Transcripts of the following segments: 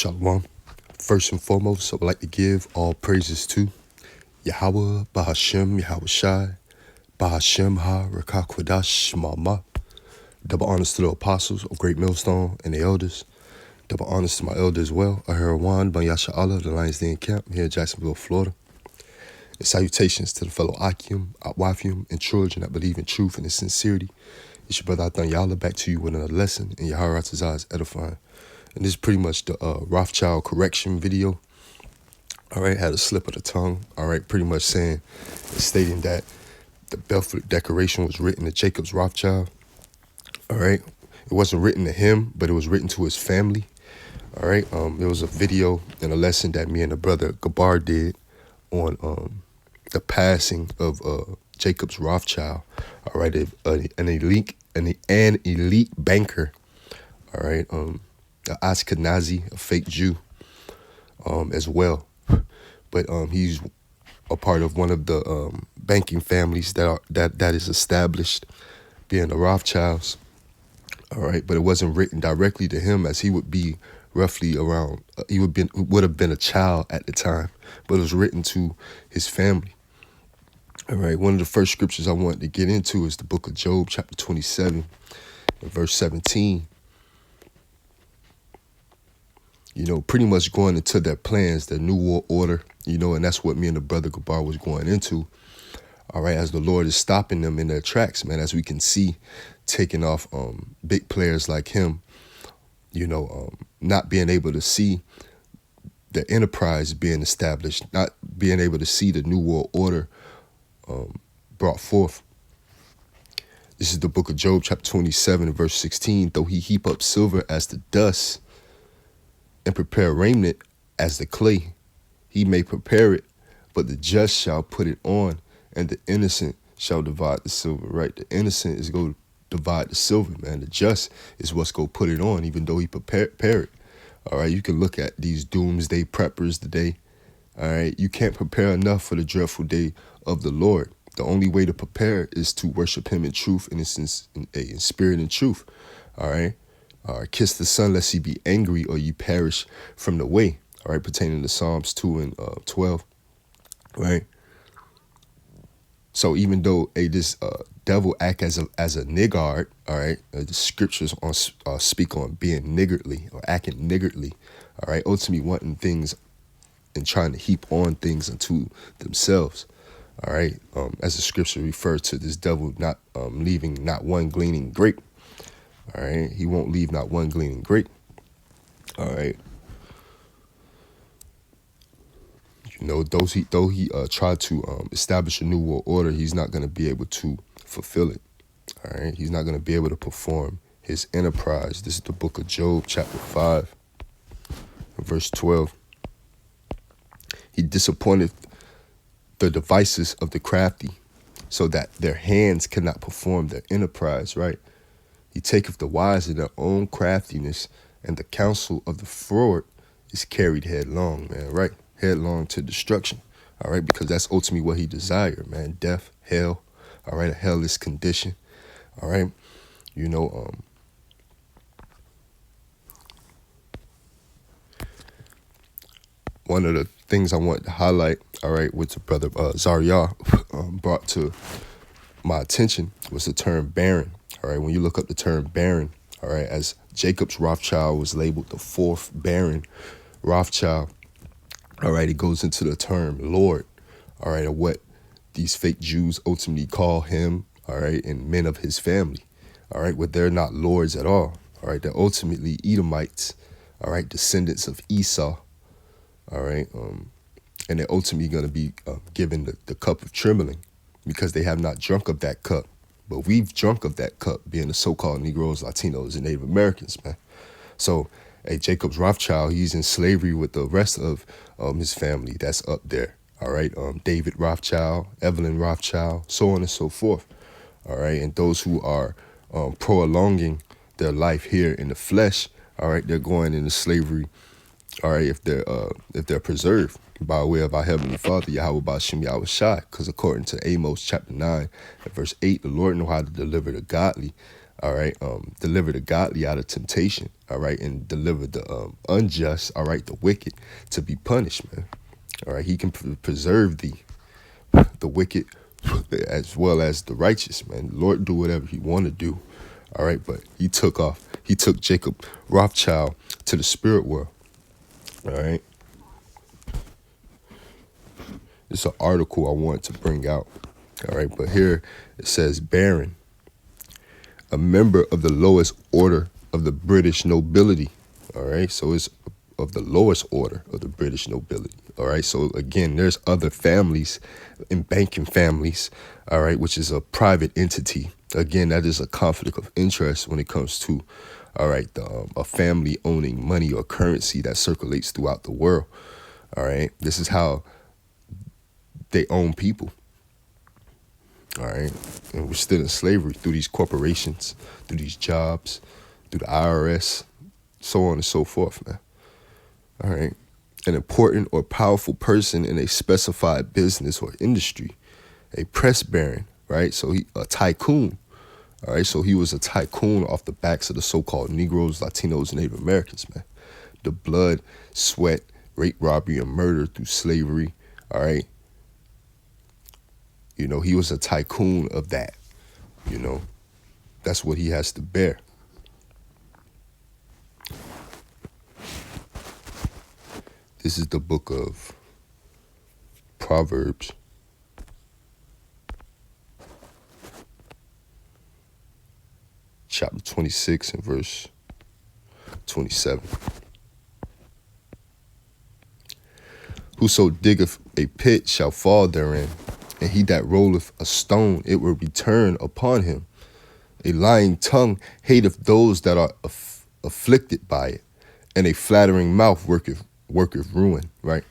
Shalom. First and foremost, I would like to give all praises to Yahweh, Bahashem, Yahweh Shai, Bahashem Ha, Rakakwadash, Mama. Double honors to the apostles of Great Millstone and the elders. Double honors to my elder as well, Aharawan, Banyasha Allah, the Lions Den Camp here in Jacksonville, Florida. And salutations to the fellow Akim, Atwafium, and children that believe in truth and in sincerity. It's your brother Athan Yalla back to you with another lesson in Yaharatazah's edifying. And this is pretty much the Rothschild correction video. All right, had a slip of the tongue. All right, pretty much stating that the Balfour Declaration was written to Jacob's Rothschild. All right, it wasn't written to him, but it was written to his family. All right, there was a video and a lesson that me and the brother Gabar did on the passing of Jacob's Rothschild. All right, an elite banker. All right, the Ashkenazi, a fake Jew, as well, but he's a part of one of the banking families that is established, being the Rothschilds. All right, but it wasn't written directly to him, as he would be roughly around. He would have been a child at the time, but it was written to his family. All right, one of the first scriptures I wanted to get into is the book of Job, chapter 27, and verse 17. You know, pretty much going into their plans, their new world order, you know, and that's what me and the brother Gabar was going into. All right, as the Lord is stopping them in their tracks, man, as we can see, taking off big players like him, you know, not being able to see the enterprise being established, not being able to see the new world order brought forth. This is the book of Job, chapter 27, verse 16. Though he heap up silver as the dust, and prepare raiment as the clay, he may prepare it, but the just shall put it on, and the innocent shall divide the silver. Right, the innocent is going to divide the silver, man. The just is what's going to put it on, even though he prepare it. All right, you can look at these doomsday preppers today. All right, you can't prepare enough for the dreadful day of the Lord. The only way to prepare is to worship him in truth and in spirit and truth. All right. Kiss the Son, lest he be angry, or ye perish from the way. All right, pertaining to Psalms 2 and 12. Right. So even though this devil act as a niggard, all right, the scriptures speak on being niggardly or acting niggardly. All right, ultimately wanting things and trying to heap on things unto themselves. All right, as the scripture refers to this devil not leaving not one gleaning grape. All right, he won't leave not one gleaning grape. All right, you know, though he tried to establish a new world order, he's not going to be able to fulfill it. All right, he's not going to be able to perform his enterprise. This is the book of Job, chapter 5, verse 12. He disappointed the devices of the crafty, so that their hands cannot perform their enterprise. Right. He taketh the wise in their own craftiness, and the counsel of the froward is carried headlong, man, right? Headlong to destruction, all right? Because that's ultimately what he desired, man. Death, hell, all right? A hellish condition, all right? You know, one of the things I want to highlight, all right, which the brother Zariah brought to my attention was the term barren. All right, when you look up the term barren, all right, as Jacob's Rothschild was labeled the fourth Baron Rothschild, all right, it goes into the term Lord, all right, of what these fake Jews ultimately call him, all right, and men of his family, all right, but they're not lords at all right, they're ultimately Edomites, all right, descendants of Esau, all right, and they're ultimately going to be given the cup of trembling because they have not drunk of that cup. But we've drunk of that cup, being the so-called Negroes, Latinos, and Native Americans, man. So, Jacob's Rothschild, he's in slavery with the rest of his family that's up there, all right? David Rothschild, Evelyn Rothschild, so on and so forth, all right? And those who are prolonging their life here in the flesh, all right, they're going into slavery, all right, if they're preserved by way of our Heavenly Father, Yahweh Ba'ashem Yahweh Shai, because according to Amos chapter 9 and verse 8, the Lord know how to deliver the godly, all right, deliver the godly out of temptation, all right, and deliver the unjust, all right, the wicked to be punished, man. All right, he can preserve the wicked as well as the righteous, man. The Lord do whatever he want to do, all right, but he took Jacob Rothschild to the spirit world, all right. It's an article I want to bring out, all right, but here it says Baron, a member of the lowest order of the British nobility, all right, so it's of the lowest order of the British nobility, all right, so again, there's other families in banking families, all right, which is a private entity. Again, that is a conflict of interest when it comes to, all right, a family owning money or currency that circulates throughout the world, all right. This is how they own people, all right, and we're still in slavery through these corporations, through these jobs, through the IRS, so on and so forth, man. All right. An important or powerful person in a specified business or industry, a press baron, right? So a tycoon, all right? So he was a tycoon off the backs of the so-called Negroes, Latinos, and Native Americans, man. The blood, sweat, rape, robbery, and murder through slavery, all right? You know, he was a tycoon of that, you know. That's what he has to bear. This is the book of Proverbs, chapter 26 and verse 27. Whoso diggeth a pit shall fall therein, and he that rolleth a stone, it will return upon him. A lying tongue hateth those that are afflicted by it, and a flattering mouth worketh ruin, right?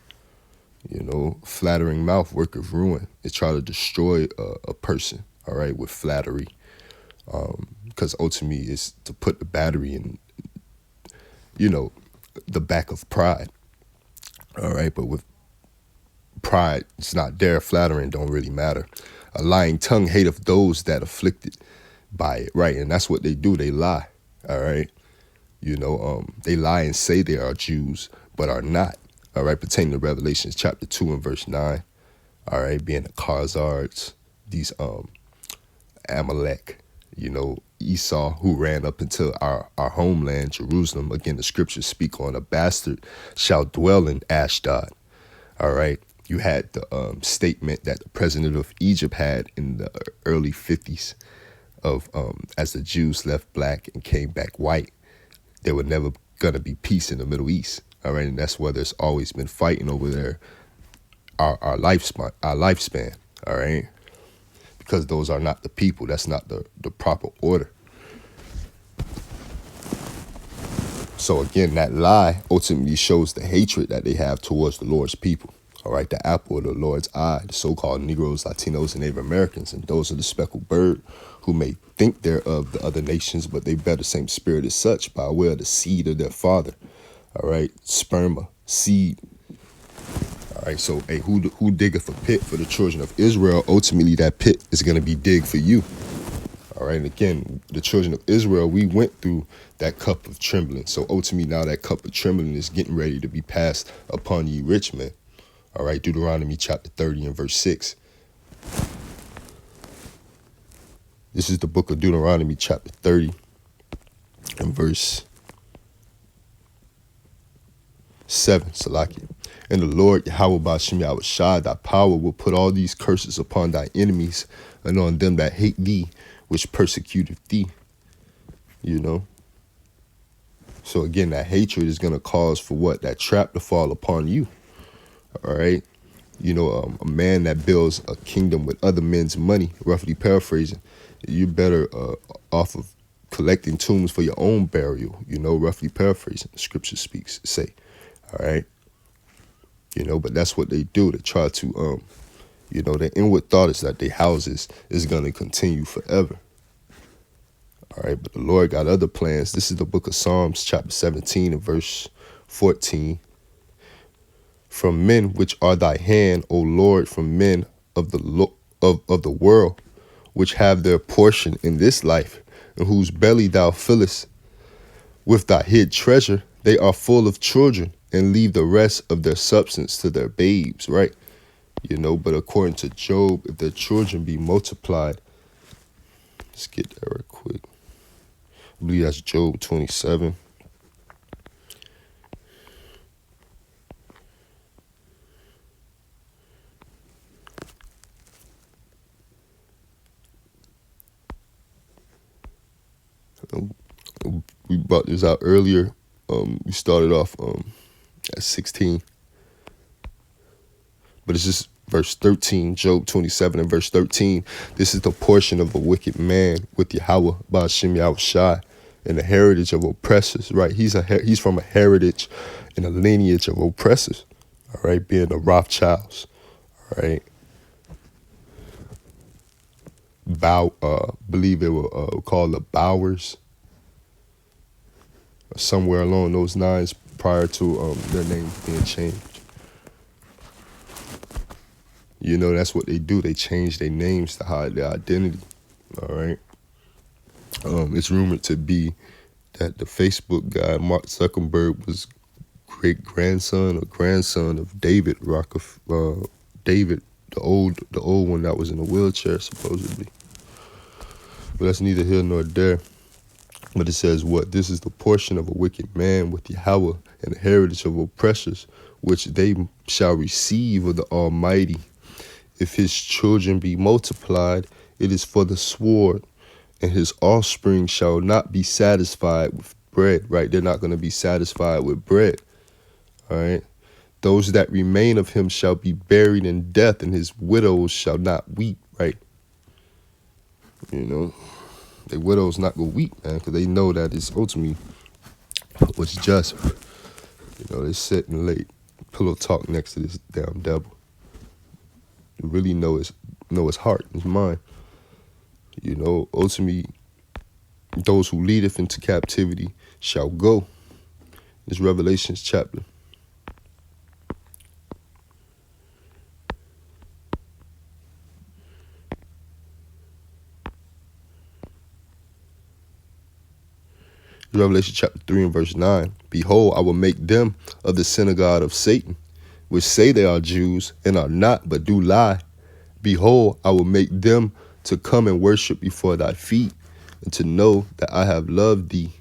You know, flattering mouth worketh ruin. It try to destroy a person, all right, with flattery, because ultimately it's to put the battery in, you know, the back of pride, all right, but with pride, it's not there, flattering don't really matter. A lying tongue hateth those that afflicted by it, right? And that's what they do, they lie, all right? You know, they lie and say they are Jews, but are not, all right, pertaining to Revelation chapter 2 and verse 9, all right, being the Khazars, these Amalek, you know, Esau, who ran up into our homeland, Jerusalem. Again, the scriptures speak on a bastard shall dwell in Ashdod, all right. You had the statement that the president of Egypt had in the early 50s of as the Jews left black and came back white, there were never going to be peace in the Middle East. All right. And that's why there's always been fighting over there, our lifespan. All right. Because those are not the people. That's not the proper order. So again, that lie ultimately shows the hatred that they have towards the Lord's people. All right, the apple of the Lord's eye, the so-called Negroes, Latinos, and Native Americans, and those are the speckled bird who may think they're of the other nations, but they bear the same spirit as such by way of the seed of their father. All right, sperma, seed. All right, so hey, who diggeth a pit for the children of Israel? Ultimately, that pit is going to be digged for you. All right, and again, the children of Israel, we went through that cup of trembling. So ultimately, now that cup of trembling is getting ready to be passed upon ye rich men. All right, Deuteronomy chapter 30 and verse 6. This is the book of Deuteronomy chapter 30 and verse 7, Salakia. And the Lord, Yahweh Ba'ashem Yahweh Shai, thy power will put all these curses upon thy enemies and on them that hate thee, which persecuted thee. You know? So again, that hatred is going to cause for what? That trap to fall upon you. All right. You know, a man that builds a kingdom with other men's money, roughly paraphrasing, you're better off of collecting tombs for your own burial, you know, roughly paraphrasing. The scripture say, all right. You know, but that's what they do. They try to, you know, their inward thought is that their houses is going to continue forever. All right. But the Lord got other plans. This is the book of Psalms, chapter 17 and verse 14. From men which are thy hand, O Lord, from men of the of the world, which have their portion in this life, and whose belly thou fillest with thy hid treasure, they are full of children, and leave the rest of their substance to their babes, right? But according to Job, if their children be multiplied, let's get that right quick. I believe that's Job 27. We brought this out earlier. We started off at 16. But it's just verse 13, Job 27 and verse 13. This is the portion of a wicked man with Yahweh, Ba'ashem Yahushai, and the heritage of oppressors, right? He's from a heritage and a lineage of oppressors, all right, being the Rothschilds, all right? Believe they were called the Bowers, somewhere along those lines prior to their names being changed. That's what they do. They change their names to hide their identity. All right. It's rumored to be that the Facebook guy, Mark Zuckerberg, was great grandson or grandson of David Rockefeller, David, the old one that was in a wheelchair, supposedly. But that's neither here nor there. But it says what? This is the portion of a wicked man with Yahweh and the heritage of oppressors, which they shall receive of the Almighty. If his children be multiplied, it is for the sword, and his offspring shall not be satisfied with bread, right? They're not going to be satisfied with bread, all right? Those that remain of him shall be buried in death, and his widows shall not weep, right? The widows not going to weep, man, because they know that it's ultimately what's just. They sit and late pillow talk next to this damn devil. You really know his heart, his mind. Ultimately, those who leadeth into captivity shall go. It's Revelations chapter. Revelation chapter 3 and verse 9. Behold, I will make them of the synagogue of Satan, which say they are Jews and are not, but do lie. Behold, I will make them to come and worship before thy feet, and to know that I have loved thee.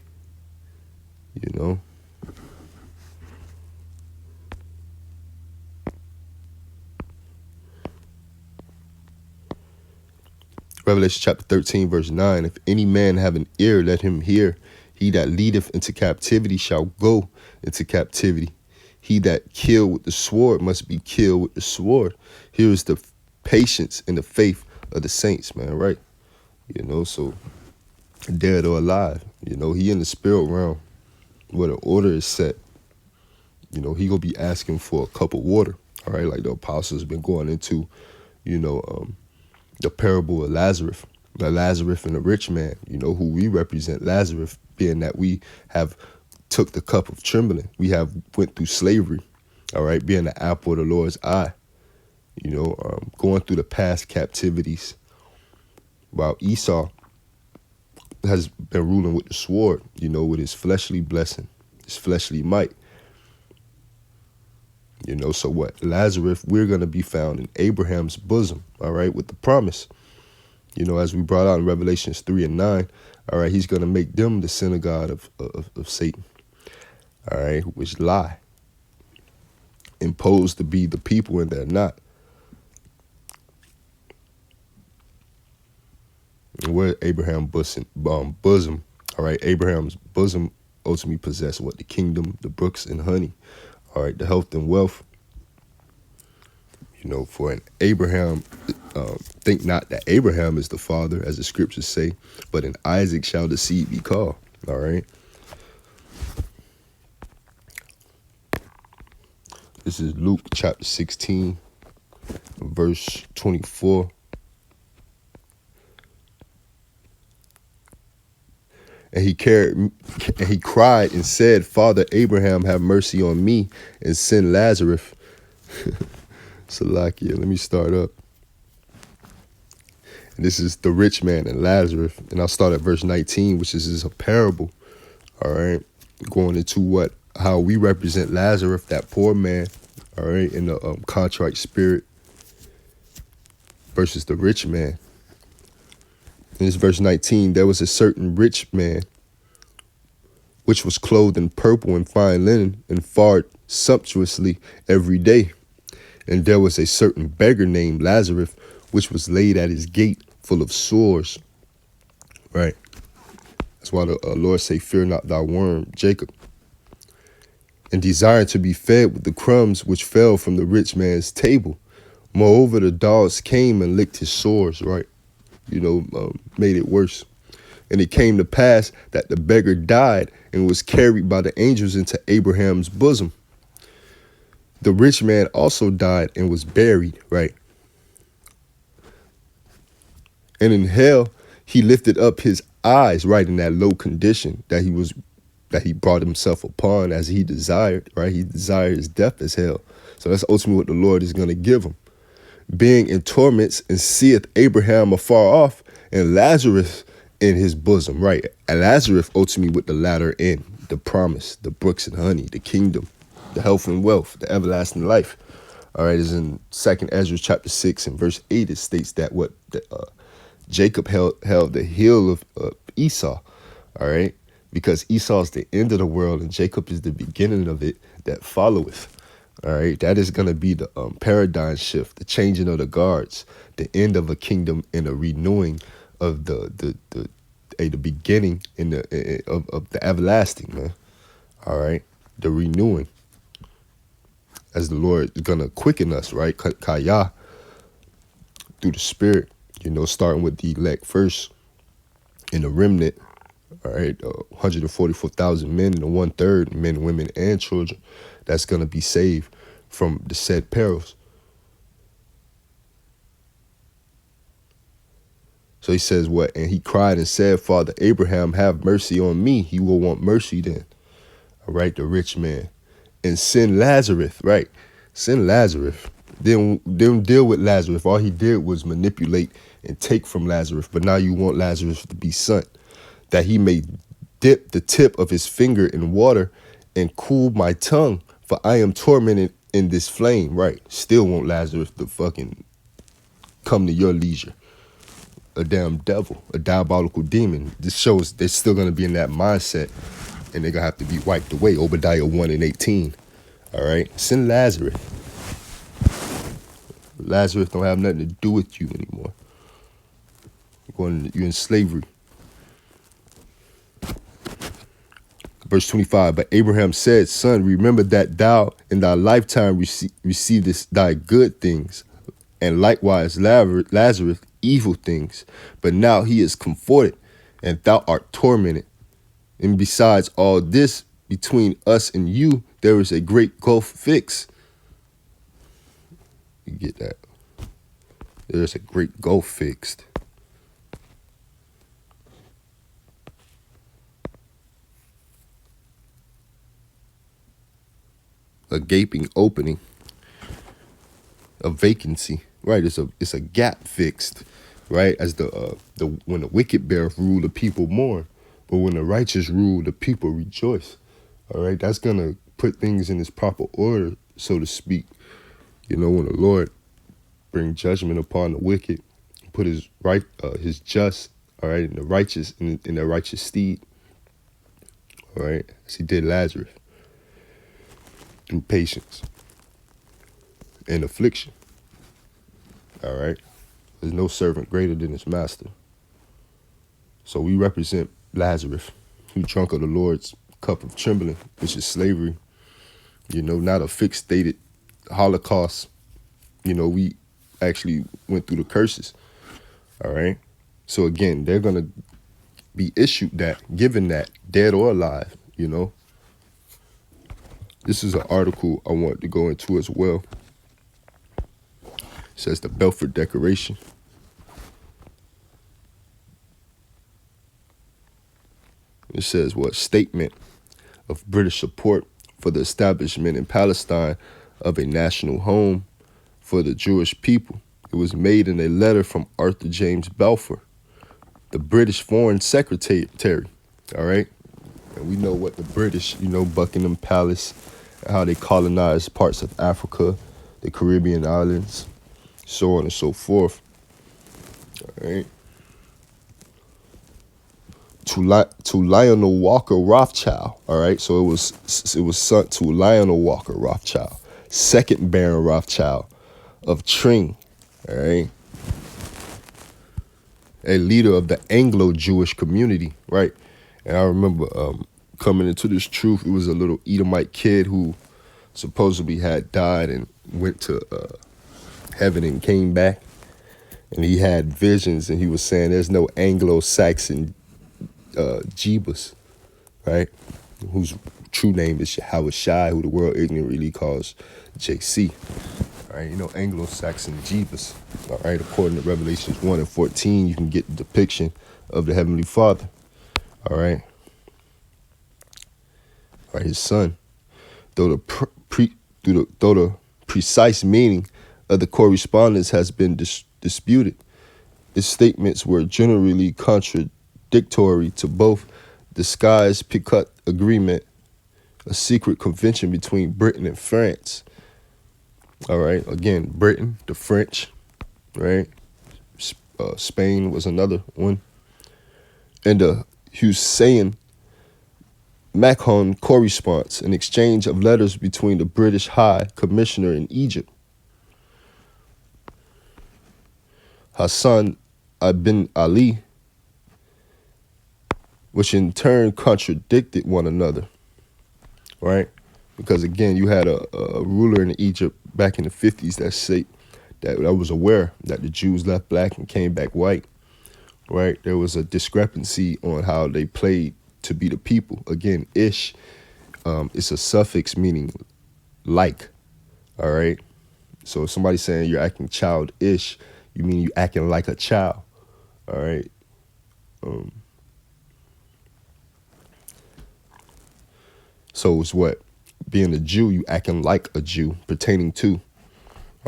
Revelation chapter 13, verse 9. If any man have an ear, let him hear. He that leadeth into captivity shall go into captivity. He that kill with the sword must be killed with the sword. Here is the patience and the faith of the saints, man, right? So dead or alive, he in the spirit realm where the order is set. He gonna be asking for a cup of water, all right? Like the apostles been going into, the parable of Lazarus, and the rich man, who we represent, Lazarus, being that we have took the cup of trembling. We have went through slavery, all right, being the apple of the Lord's eye, going through the past captivities, while Esau has been ruling with the sword, with his fleshly blessing, his fleshly might. So what? Lazarus, we're going to be found in Abraham's bosom, all right, with the promise. As we brought out in Revelations 3 and 9, all right, he's going to make them the synagogue of Satan, all right, which lie, imposed to be the people, and they're not. And where Abraham's bosom, all right, Abraham's bosom ultimately possessed what? The kingdom, the brooks and honey, all right, the health and wealth. For an Abraham, think not that Abraham is the father, as the scriptures say, but in Isaac shall the seed be called, all right? This is Luke chapter 16, verse 24. And he cried and said, Father Abraham, have mercy on me, and send Lazarus. Salakia, let me start up. And this is the rich man and Lazarus. And I'll start at verse 19, which is a parable. All right. Going into how we represent Lazarus, that poor man, all right, in the contrite spirit versus the rich man. In this verse 19, there was a certain rich man which was clothed in purple and fine linen and fared sumptuously every day. And there was a certain beggar named Lazarus, which was laid at his gate full of sores. Right. That's why the Lord say, fear not thy worm, Jacob. And desired to be fed with the crumbs which fell from the rich man's table. Moreover, the dogs came and licked his sores, right? Made it worse. And it came to pass that the beggar died and was carried by the angels into Abraham's bosom. The rich man also died and was buried, right? And in hell, he lifted up his eyes, right, in that low condition that he brought himself upon as he desired, right? He desired his death as hell. So that's ultimately what the Lord is going to give him. Being in torments, and seeth Abraham afar off, and Lazarus in his bosom, right? And Lazarus ultimately with the latter end, the promise, the brooks and honey, the kingdom, the health and wealth, the everlasting life. All right, is in 2nd Ezra chapter 6 and verse 8, it states that Jacob held the heel of Esau, all right? Because Esau is the end of the world and Jacob is the beginning of it that followeth. All right, that is going to be the paradigm shift, the changing of the guards, the end of a kingdom and a renewing of the beginning of the everlasting, man. All right, the renewing as the Lord is going to quicken us, right? Kaya, through the Spirit, starting with the elect first and the remnant. All right, 144,000 men and the 1/3 men, women, and children that's going to be saved from the said perils. So he says what? And he cried and said, Father Abraham, have mercy on me. He will want mercy then. All right, the rich man. And send Lazarus, right? Send Lazarus. Then deal with Lazarus. All he did was manipulate and take from Lazarus. But now you want Lazarus to be sent, that he may dip the tip of his finger in water and cool my tongue, for I am tormented in this flame, right? Still want Lazarus to fucking come to your leisure. A damn devil, a diabolical demon. This shows they're still going to be in that mindset and they're going to have to be wiped away. Obadiah 1 and 18. All right. Send Lazarus. Lazarus don't have nothing to do with you anymore. You're in slavery. Verse 25, but Abraham said, son, remember that thou in thy lifetime receivest thy good things, and likewise Lazarus evil things. But now he is comforted, and thou art tormented. And besides all this, between us and you, there is a great gulf fixed. You get that? There is a great gulf fixed. A gaping opening, a vacancy, right? It's a gap fixed, right? As when the wicked bear rule, the people mourn, but when the righteous rule, the people rejoice. All right, that's gonna put things in its proper order, so to speak. When the Lord bring judgment upon the wicked, put his just, all right, in the righteous in their righteous steed, all right, as he did Lazarus. Through patience and affliction. All right. There's no servant greater than his master. So we represent Lazarus, who drunk of the Lord's cup of trembling, which is slavery. Not a fixed stated Holocaust. We actually went through the curses. All right. So again, they're going to be issued that, given that, dead or alive, This is an article I want to go into as well. It says the Balfour Declaration. It says what? Statement of British support for the establishment in Palestine of a national home for the Jewish people, It was made in a letter from Arthur James Balfour, the British Foreign Secretary. All right. And we know what the British, Buckingham Palace, and how they colonized parts of Africa, the Caribbean islands, so on and so forth. All right. To Lionel Walker Rothschild. All right. So it was sent to Lionel Walker Rothschild, second Baron Rothschild of Tring. All right. A leader of the Anglo-Jewish community. Right. And I remember coming into this truth, it was a little Edomite kid who supposedly had died and went to heaven and came back. And he had visions, and he was saying there's no Anglo-Saxon Jebus, right? Whose true name is Howard Shai, who the world ignorantly calls JC. All right, Anglo-Saxon Jebus. All right, according to Revelations 1:14, you can get the depiction of the Heavenly Father. All right. All right, his son. Though the precise meaning of the correspondence has been disputed, its statements were generally contradictory to both the Sykes-Picot Agreement, a secret convention between Britain and France. All right, again, Britain, the French, right? Spain was another one. And the Hussein-Macon correspondence, an exchange of letters between the British High Commissioner in Egypt, Hassan ibn Ali, which in turn contradicted one another, right? Because again, you had a ruler in Egypt back in the 50s that was aware that the Jews left black and came back white, right? There was a discrepancy on how they played to be the people. Again, ish, it's a suffix meaning like, all right? So if somebody's saying you're acting childish, you mean you acting like a child, all right? So it's what? Being a Jew, you acting like a Jew, pertaining to,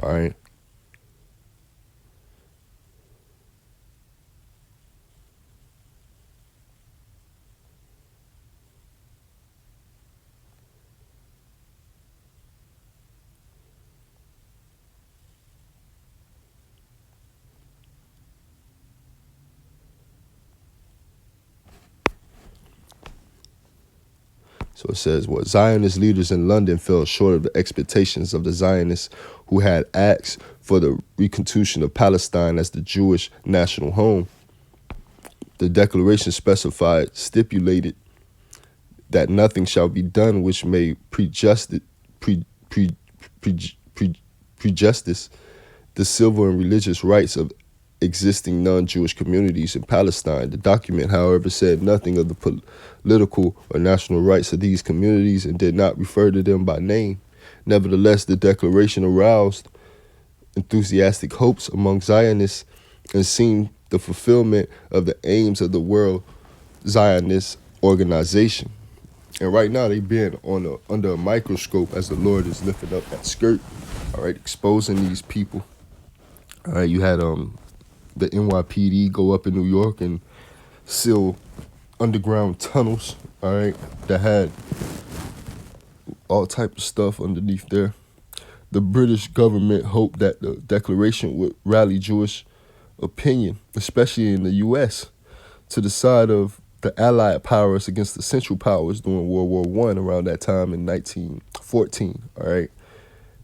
all right? So it says, what Zionist leaders in London fell short of the expectations of the Zionists who had asked for the reconstitution of Palestine as the Jewish national home. The declaration stipulated that nothing shall be done which may prejudice the civil and religious rights of existing non-Jewish communities in Palestine. The document, however, said nothing of the political or national rights of these communities and did not refer to them by name. Nevertheless, the declaration aroused enthusiastic hopes among Zionists and seemed the fulfillment of the aims of the World Zionist Organization. And right now, they being under a microscope as the Lord is lifting up that skirt, all right, exposing these people. All right, you had the NYPD go up in New York and seal underground tunnels, all right, that had all type of stuff underneath there. The British government hoped that the declaration would rally Jewish opinion, especially in the U.S., to the side of the Allied powers against the Central Powers during World War I around that time in 1914, all right,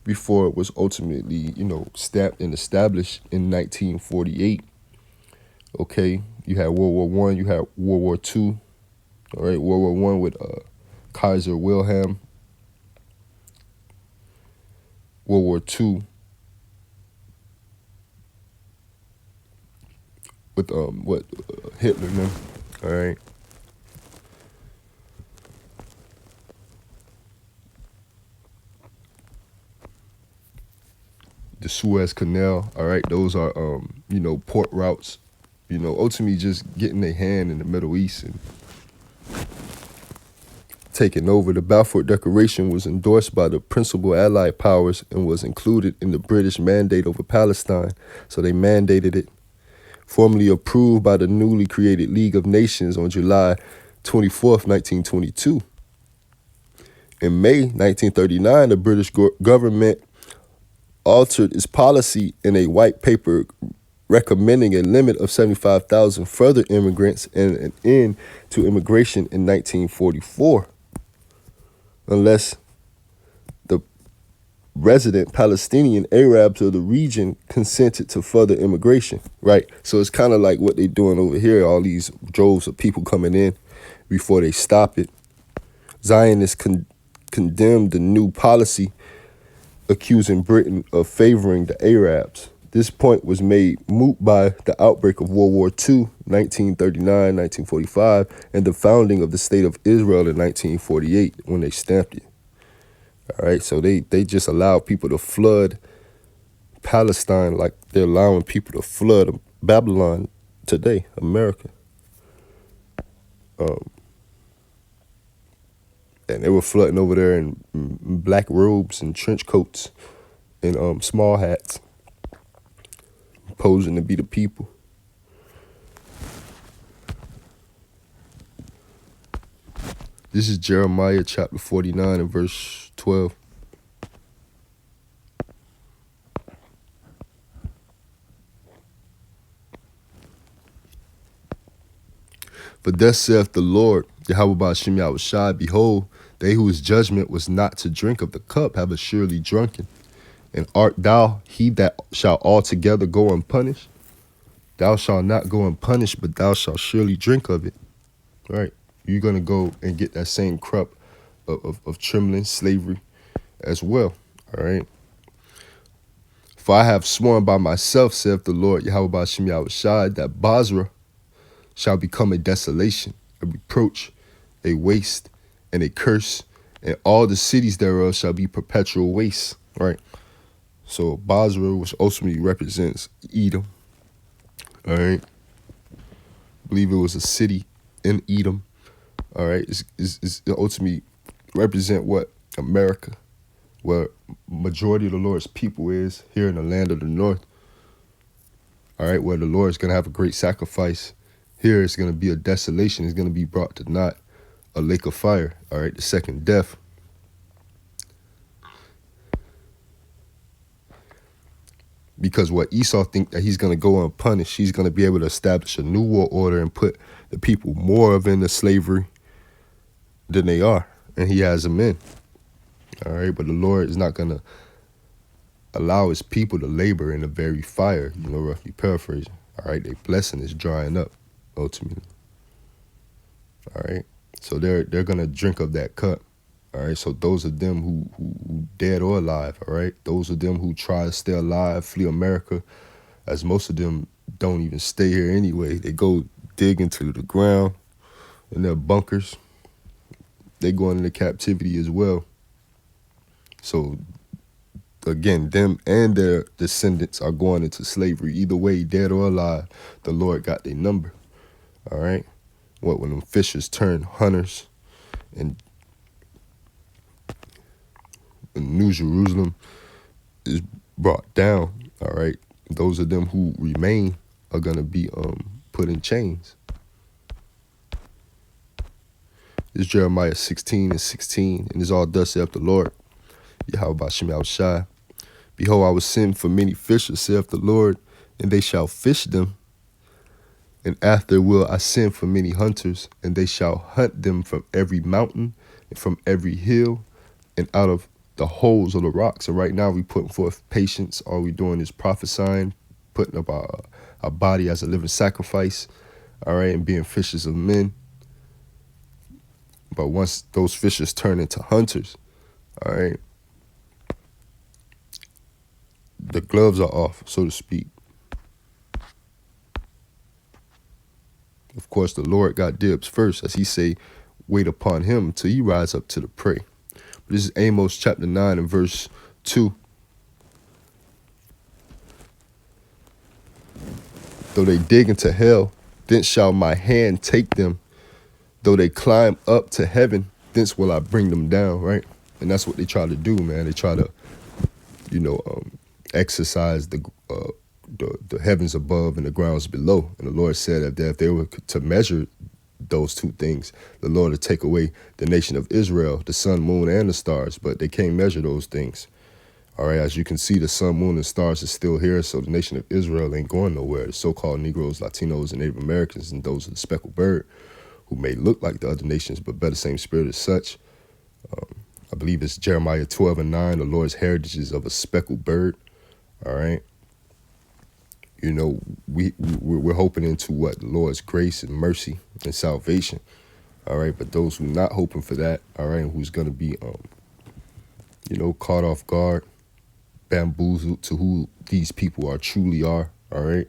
before it was ultimately, stamped and established in 1948. Okay, you had World War I, you had World War II, all right, World War I with Kaiser Wilhelm, World War II with Hitler, man, all right. The Suez Canal, all right, those are port routes, ultimately just getting their hand in the Middle East and taken over. The Balfour Declaration was endorsed by the principal Allied powers and was included in the British mandate over Palestine. So they mandated it. Formally approved by the newly created League of Nations on July 24th, 1922. In May 1939, the British government altered its policy in a white paper recommending a limit of 75,000 further immigrants and an end to immigration in 1944, unless the resident Palestinian Arabs of the region consented to further immigration, right? So it's kind of like what they're doing over here, all these droves of people coming in before they stop it. Zionists condemned the new policy, accusing Britain of favoring the Arabs. This point was made moot by the outbreak of World War II, 1939, 1945, and the founding of the State of Israel in 1948 when they stamped it. All right, so they just allowed people to flood Palestine like they're allowing people to flood Babylon today, America. And they were flooding over there in black robes and trench coats and small hats, posing to be the people. This is Jeremiah chapter 49 and verse 12. For thus saith the Lord, Yahweh Ba'ashem Yahushai, behold, they whose judgment was not to drink of the cup have assuredly drunken. And art thou he that shall altogether go unpunished? Thou shalt not go unpunished, but thou shalt surely drink of it. Right? You're going to go and get that same cup of trembling, slavery as well. All right? For I have sworn by myself, saith the Lord, Yahweh Ba'ashem Yahushai, that Basra shall become a desolation, a reproach, a waste, and a curse, and all the cities thereof shall be perpetual waste. Right? So Basra, which ultimately represents Edom. All right? I believe it was a city in Edom. All right? It's ultimately represent what? America, where majority of the Lord's people is, here in the land of the north. All right? Where the Lord is going to have a great sacrifice. Here it's going to be a desolation. It's going to be brought to naught, a lake of fire. All right? The second death. Because what Esau think that he's going to go unpunished, he's going to be able to establish a new world order and put the people more of into slavery than they are. And he has them in. All right. But the Lord is not going to allow his people to labor in the very fire, roughly paraphrasing. All right. Their blessing is drying up, ultimately. All right. So they're going to drink of that cup. All right, so those of them who dead or alive, all right? Those of them who try to stay alive, flee America, as most of them don't even stay here anyway. They go dig into the ground in their bunkers. They go into captivity as well. So, again, them and their descendants are going into slavery. Either way, dead or alive, the Lord got their number, all right? When them fishers turn hunters and New Jerusalem is brought down, all right? Those of them who remain are going to be put in chains. This is Jeremiah 16 and 16, and it's all thus saith the Lord, Yahweh Ba'ashem Yahushai. Behold, I will send for many fishers, saith the Lord, and they shall fish them. And after will I send for many hunters, and they shall hunt them from every mountain and from every hill and out of the holes of the rocks. So right now we putting forth patience. All we doing is prophesying, putting up our body as a living sacrifice, all right, and being fishers of men. But once those fishers turn into hunters, all right, the gloves are off, so to speak. Of course, the Lord got dibs first, as he say, wait upon him till he rise up to the prey. This is Amos chapter 9 and verse 2. Though they dig into hell, then shall my hand take them. Though they climb up to heaven, thence will I bring them down, right? And that's what they try to do, man. They try to, exercise the heavens above and the grounds below. And the Lord said that if they were to measure those two things, the Lord would take away the nation of Israel, the sun, moon, and the stars, but they can't measure those things. All right, as you can see, the sun, moon, and stars is still here, so the nation of Israel ain't going nowhere. The so-called Negroes, Latinos, and Native Americans, and those of the speckled bird, who may look like the other nations, but bear the same spirit as such. I believe it's Jeremiah 12:9, the Lord's heritage is of a speckled bird. All right. We're hoping into what? The Lord's grace and mercy and salvation. All right. But those who not hoping for that, all right, who's going to be, caught off guard, bamboozled to who these people truly are. All right.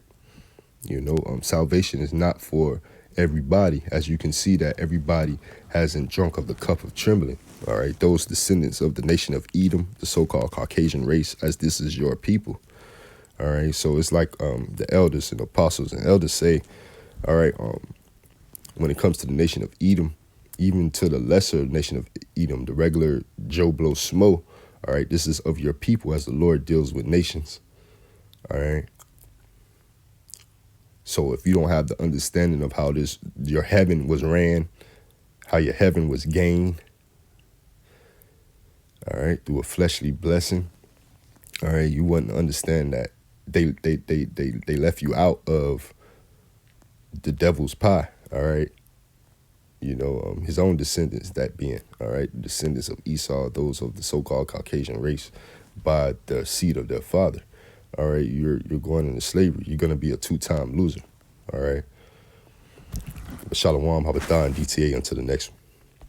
Salvation is not for everybody. As you can see that everybody hasn't drunk of the cup of trembling. All right. Those descendants of the nation of Edom, the so-called Caucasian race, as this is your people. All right. So it's like the elders and apostles and elders say, all right, when it comes to the nation of Edom, even to the lesser nation of Edom, the regular Joe Blow Smo, all right, this is of your people as the Lord deals with nations. All right. So if you don't have the understanding of how your heaven was ran, how your heaven was gained, all right, through a fleshly blessing, all right, you wouldn't understand that they left you out of the devil's pie, all right. His own descendants, that being, all right, the descendants of Esau, those of the so-called Caucasian race, by the seed of their father. All right, you're going into slavery. You're going to be a two-time loser. All right. Shalom, Habatha, and DTA until the next one.